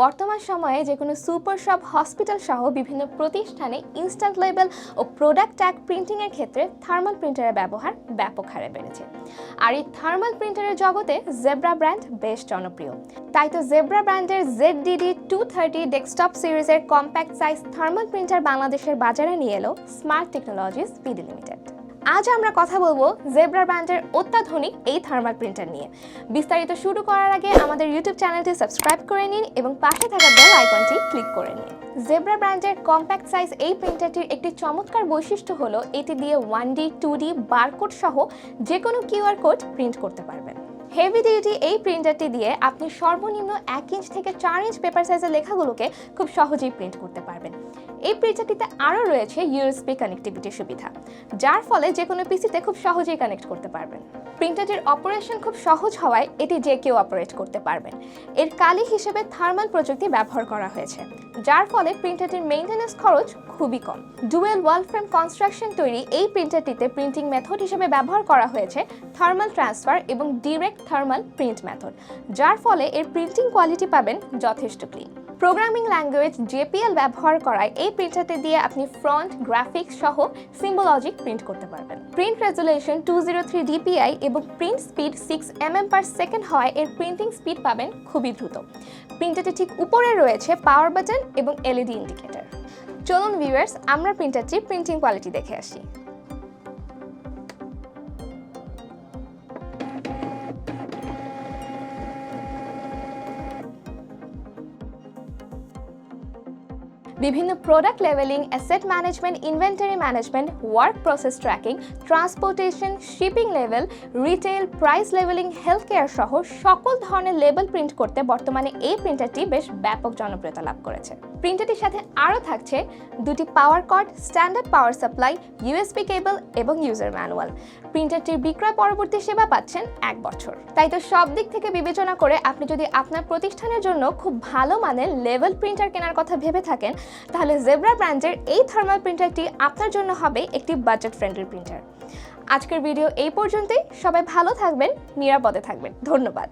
বর্তমান সময়ে যে কোনো সুপার শপ, হসপিটাল সহ বিভিন্ন প্রতিষ্ঠানে ইনস্ট্যান্ট লেবেল ও প্রোডাক্ট ট্যাগ প্রিন্টিংয়ের ক্ষেত্রে থার্মাল প্রিন্টারের ব্যবহার ব্যাপক হারে বেড়েছে। আর এই থার্মাল প্রিন্টারের জগতে জেব্রা ব্র্যান্ড বেশ জনপ্রিয়। তাই তো জেব্রা ব্র্যান্ডের ZD230 ডেস্কটপ সিরিজের কম্প্যাক্ট সাইজ থার্মাল প্রিন্টার বাংলাদেশের বাজারে নিয়ে এলো স্মার্ট টেকনোলজিস বিডি লিমিটেড। আজ আমরা কথা বলবো জেব্রা ব্র্যান্ডের অত্যাধুনিক এই থার্মাল প্রিন্টার নিয়ে। বিস্তারিত শুরু করার আগে আমাদের ইউটিউব চ্যানেলটি সাবস্ক্রাইব করে নিন এবং পাশে থাকা বেল আইকনটি ক্লিক করে নিন। জেব্রা ব্র্যান্ডের কম্প্যাক্ট সাইজ এই প্রিন্টারটির একটি চমৎকার বৈশিষ্ট্য হলো এটি দিয়ে 1D 2D বারকোড সহ যে কোনো QR কোড প্রিন্ট করতে পারবেন। হেভি ডিউটি এই প্রিন্টারটি দিয়ে আপনি সর্বনিম্ন 1 ইঞ্চ থেকে 4 ইঞ্চ পেপার সাইজের লেখাগুলোকে খুব সহজেই প্রিন্ট করতে পারবেন। এই প্রিন্টারটিতে আরও রয়েছে USB কানেক্টিভিটির সুবিধা, যার ফলে যে কোনো পিসিতে খুব সহজেই কানেক্ট করতে পারবেন। প্রিন্টারটির অপারেশন খুব সহজ হওয়ায় এটি যে কেউ অপারেট করতে পারবেন। এর কালি হিসেবে থার্মাল প্রযুক্তি ব্যবহার করা হয়েছে, যার ফলে প্রিন্টারটির মেইনটেন্যান্স খরচ খুবই কম। ডুয়েল ওয়াল ফ্রেম কনস্ট্রাকশন তৈরি এই প্রিন্টারটিতে প্রিন্টিং মেথড হিসেবে ব্যবহার করা হয়েছে থার্মাল ট্রান্সফার এবং ডিরেক্ট থার্মাল প্রিন্ট মেথড, যার ফলে এর প্রিন্টিং কোয়ালিটি পাবেন যথেষ্ট ক্লিন। প্রোগ্রামিং ল্যাঙ্গুয়েজ JPL ব্যবহার করায় এই প্রিন্টারটি দিয়ে আপনি ফ্রন্ট, গ্রাফিক্স সহ সিম্বলজিক প্রিন্ট করতে পারবেন। প্রিন্ট রেজুলেশন 203 DPI এবং প্রিন্ট স্পিড 6 mm/s হওয়ায় এর প্রিন্টিং স্পিড পাবেন খুবই দ্রুত। প্রিন্টারটি ঠিক উপরে রয়েছে পাওয়ার বাটন এবং LED ইন্ডিকেটর। চলুন ভিউয়ার্স, আমরা প্রিন্টারটির প্রিন্টিং কোয়ালিটি দেখে আসি। বিভিন্ন প্রোডাক্ট লেভেলিং, asset management, inventory management, work process tracking, transportation, shipping লেভেল, রিটেল, প্রাইস লেভেলিং, হেলথ কেয়ার সহ সকল ধরনের লেবেল প্রিন্ট করতে বর্তমানে এই প্রিন্টারটি বেশ ব্যাপক জনপ্রিয়তা লাভ করেছে। প্রিন্টারটির সাথে আরও থাকছে দুটি power cord, standard power supply, USB cable এবং ইউজার ম্যানুয়াল। প্রিন্টারটির বিক্রয় পরবর্তী সেবা পাচ্ছেন 1 বছর। তাই তো সব দিক থেকে বিবেচনা করে আপনি যদি আপনার প্রতিষ্ঠানের জন্য খুব ভালো মানের লেভেল প্রিন্টার কেনার কথা ভেবে থাকেন, তাহলে জেব্রা ব্র্যান্ডের এই থার্মাল প্রিন্টারটি আপনার জন্য হবে একটি বাজেট ফ্রেন্ডলি প্রিন্টার। আজকের ভিডিও এই পর্যন্তই। সবাই ভালো থাকবেন, নিরাপদে থাকবেন। ধন্যবাদ।